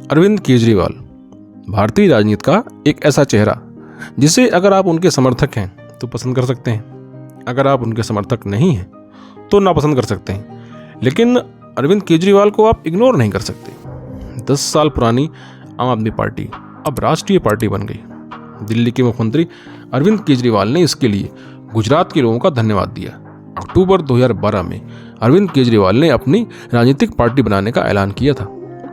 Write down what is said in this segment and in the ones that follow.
अरविंद केजरीवाल भारतीय राजनीति का एक ऐसा चेहरा जिसे अगर आप उनके समर्थक हैं तो पसंद कर सकते हैं, अगर आप उनके समर्थक नहीं हैं तो नापसंद कर सकते हैं, लेकिन अरविंद केजरीवाल को आप इग्नोर नहीं कर सकते। 10 साल पुरानी आम आदमी पार्टी अब राष्ट्रीय पार्टी बन गई। दिल्ली के मुख्यमंत्री अरविंद केजरीवाल ने इसके लिए गुजरात के लोगों का धन्यवाद दिया। अक्टूबर 2012 में अरविंद केजरीवाल ने अपनी राजनीतिक पार्टी बनाने का ऐलान किया था।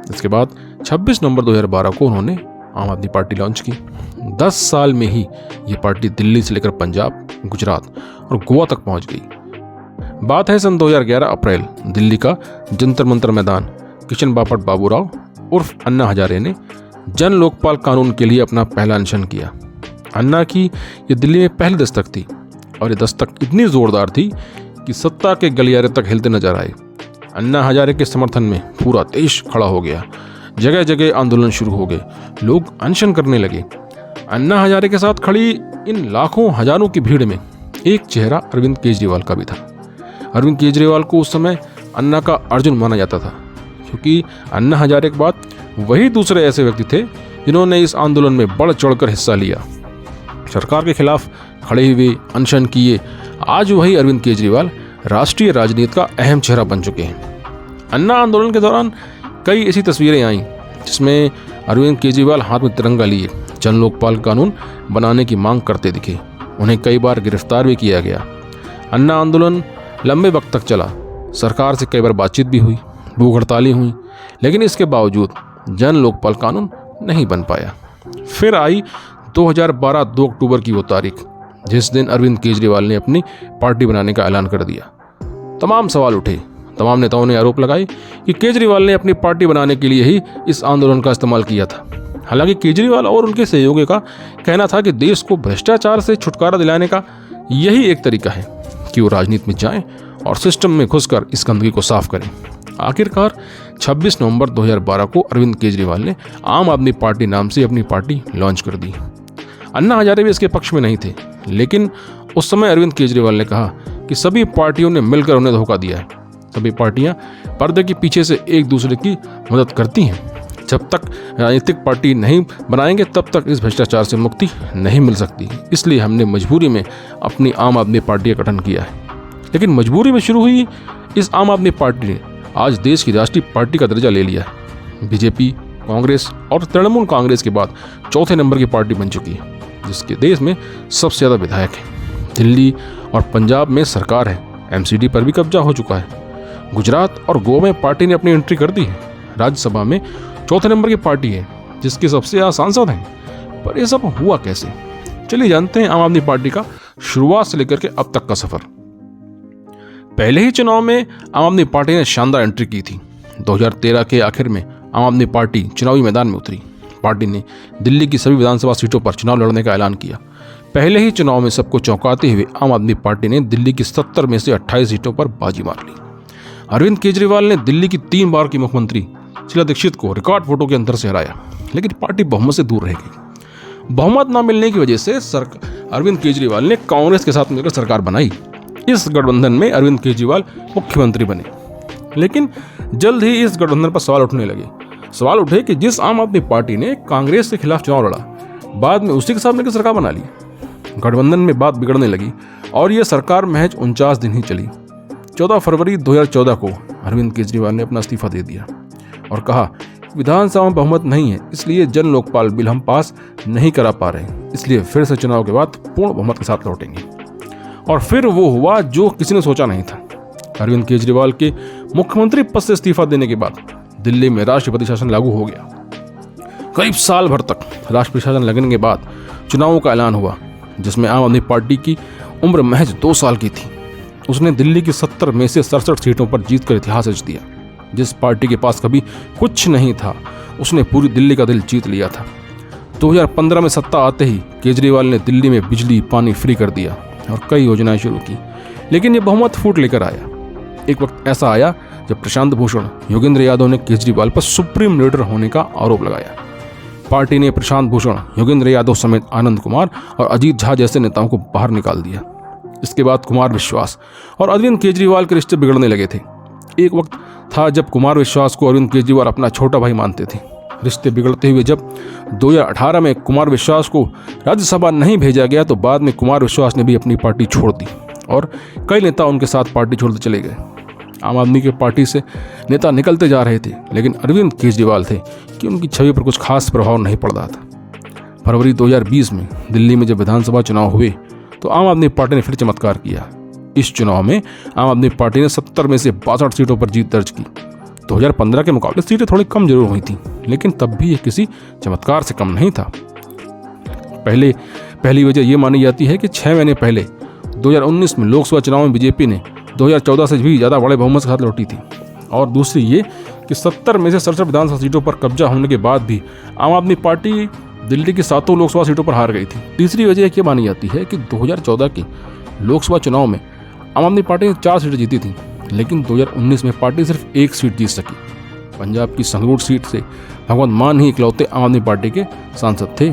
इसके बाद 26 नवंबर 2012 को उन्होंने आम आदमी पार्टी लॉन्च की। 10 साल में ही ये पार्टी दिल्ली से लेकर पंजाब, गुजरात और गोवा तक पहुंच गई। बात है सन 2011 अप्रैल, दिल्ली का जंतर मंतर मैदान। किशन बापट बाबूराव उर्फ अन्ना हजारे ने जन लोकपाल कानून के लिए अपना पहला अनशन किया। अन्ना की ये दिल्ली में पहली दस्तक थी और ये दस्तक इतनी जोरदार थी कि सत्ता के गलियारे तक हिलते नजर आए। अन्ना हजारे के समर्थन में पूरा देश खड़ा हो गया। जगह जगह आंदोलन शुरू हो गए, लोग अनशन करने लगे। अन्ना हजारे के साथ खड़ी इन लाखों हजारों की भीड़ में एक चेहरा अरविंद केजरीवाल का भी था। अरविंद केजरीवाल को उस समय अन्ना का अर्जुन माना जाता था, क्योंकि अन्ना हजारे के बाद वही दूसरे ऐसे व्यक्ति थे जिन्होंने इस आंदोलन में बढ़ चढ़कर हिस्सा लिया, सरकार के खिलाफ खड़े हुए, अनशन किए। आज वही अरविंद केजरीवाल राष्ट्रीय राजनीति का अहम चेहरा बन चुके हैं। अन्ना आंदोलन के दौरान कई ऐसी तस्वीरें आईं जिसमें अरविंद केजरीवाल हाथ में तिरंगा लिए जन लोकपाल कानून बनाने की मांग करते दिखे। उन्हें कई बार गिरफ्तार भी किया गया। अन्ना आंदोलन लंबे वक्त तक चला। सरकार से कई बार बातचीत भी हुई, भूख हड़तालें हुई, लेकिन इसके बावजूद जन लोकपाल कानून नहीं बन पाया। फिर आई 2012 2 अक्टूबर की वो तारीख जिस दिन अरविंद केजरीवाल ने अपनी पार्टी बनाने का ऐलान कर दिया। तमाम सवाल उठे। तमाम नेताओं ने आरोप लगाए कि केजरीवाल ने अपनी पार्टी बनाने के लिए ही इस आंदोलन का इस्तेमाल किया था। हालांकि केजरीवाल और उनके सहयोगियों का कहना था कि देश को भ्रष्टाचार से छुटकारा दिलाने का यही एक तरीका है कि वो राजनीति में जाएं और सिस्टम में घुसकर इस गंदगी को साफ करें। आखिरकार 26 नवंबर 2012 को अरविंद केजरीवाल ने आम आदमी पार्टी नाम से अपनी पार्टी लॉन्च कर दी। अन्ना हजारे भी इसके पक्ष में नहीं थे, लेकिन उस समय अरविंद केजरीवाल ने कहा कि सभी पार्टियों ने मिलकर उन्हें धोखा दिया है। सभी पार्टियां पर्दे के पीछे से एक दूसरे की मदद करती हैं। जब तक राजनीतिक पार्टी नहीं बनाएंगे तब तक इस भ्रष्टाचार से मुक्ति नहीं मिल सकती। इसलिए हमने मजबूरी में अपनी आम आदमी पार्टी का गठन किया है। लेकिन मजबूरी में शुरू हुई इस आम आदमी पार्टी ने आज देश की राष्ट्रीय पार्टी का दर्जा ले लिया है। बीजेपी, कांग्रेस और तृणमूल कांग्रेस के बाद चौथे नंबर की पार्टी बन चुकी है, जिसके देश में सबसे ज़्यादा विधायक हैं। दिल्ली और पंजाब में सरकार है, एमसीडी पर भी कब्जा हो चुका है। गुजरात और गोवा में पार्टी ने अपनी एंट्री कर दी है। राज्यसभा में चौथे नंबर की पार्टी है, जिसके सबसे ज़्यादा सांसद हैं। पर यह सब हुआ कैसे? चलिए जानते हैं आम आदमी पार्टी का शुरुआत से लेकर के अब तक का सफर। पहले ही चुनाव में आम आदमी पार्टी ने शानदार एंट्री की थी। 2013 के आखिर में आम आदमी पार्टी चुनावी मैदान में उतरी। पार्टी ने दिल्ली की सभी विधानसभा सीटों पर चुनाव लड़ने का ऐलान किया। पहले ही चुनाव में सबको चौंकाते हुए आम आदमी पार्टी ने दिल्ली की 70 में से 28 सीटों पर बाजी मार ली। अरविंद केजरीवाल ने दिल्ली की 3 बार की मुख्यमंत्री शीला दीक्षित को रिकॉर्ड वोटों के अंतर से हराया, लेकिन पार्टी बहुमत से दूर रह गई। बहुमत न मिलने की वजह से अरविंद केजरीवाल ने कांग्रेस के साथ मिलकर सरकार बनाई। इस गठबंधन में अरविंद केजरीवाल मुख्यमंत्री बने। लेकिन जल्द ही इस गठबंधन पर सवाल उठने लगे। सवाल उठे कि जिस आम आदमी पार्टी ने कांग्रेस के खिलाफ चुनाव लड़ा, बाद में उसी के साथ मिलकर सरकार बना ली। गठबंधन में बात बिगड़ने लगी और यह सरकार महज 49 दिन ही चली। 14 फरवरी 2014 को अरविंद केजरीवाल ने अपना इस्तीफा दे दिया और कहा विधानसभा में बहुमत नहीं है, इसलिए जन लोकपाल बिल हम पास नहीं करा पा रहे, इसलिए फिर से चुनाव के बाद पूर्ण बहुमत के साथ लौटेंगे। और फिर वो हुआ जो किसी ने सोचा नहीं था। अरविंद केजरीवाल के मुख्यमंत्री पद से इस्तीफा देने के बाद दिल्ली में राष्ट्रपति शासन लागू हो गया। करीब साल भर तक राष्ट्रपति शासन लगने के बाद चुनावों का ऐलान हुआ, जिसमें आम आदमी पार्टी की उम्र महज 2 साल की थी। उसने दिल्ली की 70 में से 67 सीटों पर जीतकर इतिहास रच दिया। जिस पार्टी के पास कभी कुछ नहीं था, उसने पूरी दिल्ली का दिल जीत लिया था। 2015 में सत्ता आते ही केजरीवाल ने दिल्ली में बिजली, पानी फ्री कर दिया और कई योजनाएं शुरू की। लेकिन ये बहुमत फूट लेकर आया। एक वक्त ऐसा आया जब प्रशांत भूषण, योगेंद्र यादव ने केजरीवाल पर सुप्रीम लीडर होने का आरोप लगाया। पार्टी ने प्रशांत भूषण, योगेंद्र यादव समेत आनंद कुमार और अजीत झा जैसे नेताओं को बाहर निकाल दिया। इसके बाद कुमार विश्वास और अरविंद केजरीवाल के रिश्ते बिगड़ने लगे थे। एक वक्त था जब कुमार विश्वास को अरविंद केजरीवाल अपना छोटा भाई मानते थे। रिश्ते बिगड़ते हुए जब 2018 में कुमार विश्वास को राज्यसभा नहीं भेजा गया तो बाद में कुमार विश्वास ने भी अपनी पार्टी छोड़ दी और कई नेता उनके साथ पार्टी छोड़ते चले गए। आम आदमी की पार्टी से नेता निकलते जा रहे थे, लेकिन अरविंद केजरीवाल थे कि उनकी छवि पर कुछ खास प्रभाव नहीं पड़ रहा था। फरवरी 2020 में दिल्ली में जब विधानसभा चुनाव हुए तो आम आदमी पार्टी ने फिर चमत्कार किया। इस चुनाव में आम आदमी पार्टी ने 70 में से 62 सीटों पर जीत दर्ज की। 2015 के मुकाबले सीटें थोड़ी कम जरूर हुई थी, लेकिन तब भी ये किसी चमत्कार से कम नहीं था। पहली वजह ये मानी जाती है कि 6 महीने पहले 2019 में लोकसभा चुनाव में बीजेपी ने 2014 से भी ज़्यादा बड़े बहुमत के साथ लौटी थी, और दूसरी ये कि 70 में से 67 विधानसभा सीटों पर कब्जा होने के बाद भी आम आदमी पार्टी दिल्ली की 7 लोकसभा सीटों पर हार गई थी। तीसरी वजह ये मानी जाती है कि 2014 के लोकसभा चुनाव में आम आदमी पार्टी ने 4 सीटें जीती थी, लेकिन 2019 में पार्टी सिर्फ 1 सीट जीत सकी। पंजाब की संगरूर सीट से भगवंत मान ही इकलौते आम आदमी पार्टी के सांसद थे।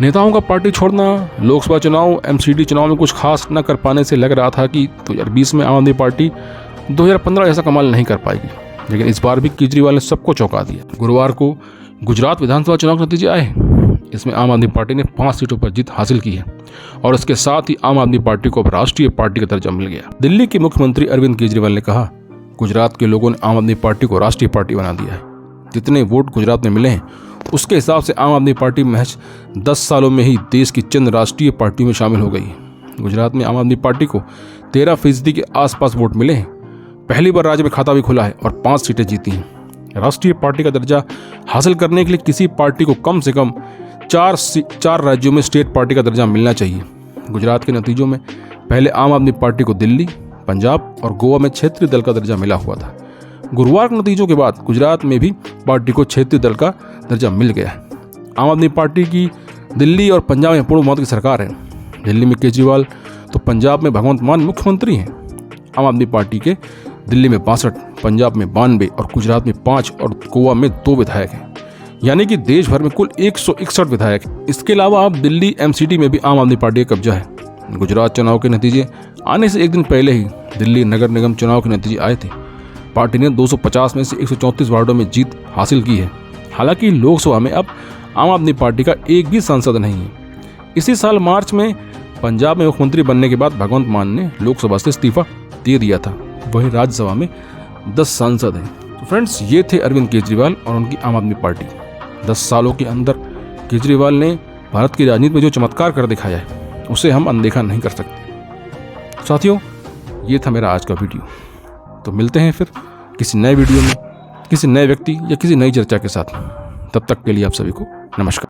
नेताओं का पार्टी छोड़ना लोकसभा चुनाव एमसीडी चुनाव में कुछ खास न कर पाने से लग रहा था कि 2020 में आम आदमी पार्टी 2015 जैसा कमाल नहीं कर पाएगी, लेकिन इस बार भी केजरीवाल ने सबको चौंका दिया। गुरुवार को गुजरात विधानसभा चुनाव के नतीजे आए। इसमें आम आदमी पार्टी ने 5 सीटों पर जीत हासिल की है और इसके साथ ही आम आदमी पार्टी को अब राष्ट्रीय पार्टी का दर्जा मिल गया। दिल्ली के मुख्यमंत्री अरविंद केजरीवाल ने कहा, गुजरात के लोगों ने आम आदमी पार्टी को राष्ट्रीय पार्टी बना दिया है। जितने वोट गुजरात में मिले हैं उसके हिसाब से आम आदमी पार्टी महज 10 सालों में ही देश की चंद राष्ट्रीय पार्टियों में शामिल हो गई है। गुजरात में आम आदमी पार्टी को 13% के आसपास वोट मिले हैं। पहली बार राज्य में खाता भी खुला है और 5 सीटें जीती हैं। राष्ट्रीय पार्टी का दर्जा हासिल करने के लिए किसी पार्टी को कम से कम 4 राज्यों में स्टेट पार्टी का दर्जा मिलना चाहिए। गुजरात के नतीजों में पहले आम आदमी पार्टी को दिल्ली, पंजाब और गोवा में क्षेत्रीय दल का दर्जा मिला हुआ था। गुरुवार के नतीजों के बाद गुजरात में भी पार्टी को क्षेत्रीय दल का दर्जा मिल गया है। आम आदमी पार्टी की दिल्ली और पंजाब में पूर्ण बहुमत की सरकार है। दिल्ली में केजरीवाल तो पंजाब में भगवंत मान मुख्यमंत्री हैं। आम आदमी पार्टी के दिल्ली में 62, पंजाब में 92 और गुजरात में 5 और गोवा में 2 विधायक हैं, यानी कि देश भर में कुल 161 विधायक हैं। इसके अलावा अब दिल्ली एमसीडी में भी आम आदमी पार्टी का कब्जा है। गुजरात चुनाव के नतीजे आने से एक दिन पहले ही दिल्ली नगर निगम चुनाव के नतीजे आए थे। पार्टी ने 250 में से 134 वार्डों में जीत हासिल की है। हालांकि लोकसभा में अब आम आदमी पार्टी का एक भी सांसद नहीं है। इसी साल मार्च में पंजाब में मुख्यमंत्री बनने के बाद भगवंत मान ने लोकसभा से इस्तीफा दे दिया था। वहीं राज्यसभा में 10 सांसद हैं। तो फ्रेंड्स, ये थे अरविंद केजरीवाल और उनकी आम आदमी पार्टी। 10 सालों के अंदर केजरीवाल ने भारत की राजनीति में जो चमत्कार कर दिखाया है उसे हम अनदेखा नहीं कर सकते। साथियों, ये था मेरा आज का वीडियो। तो मिलते हैं फिर किसी नए वीडियो में, किसी नए व्यक्ति या किसी नई चर्चा के साथ। तब तक के लिए आप सभी को नमस्कार।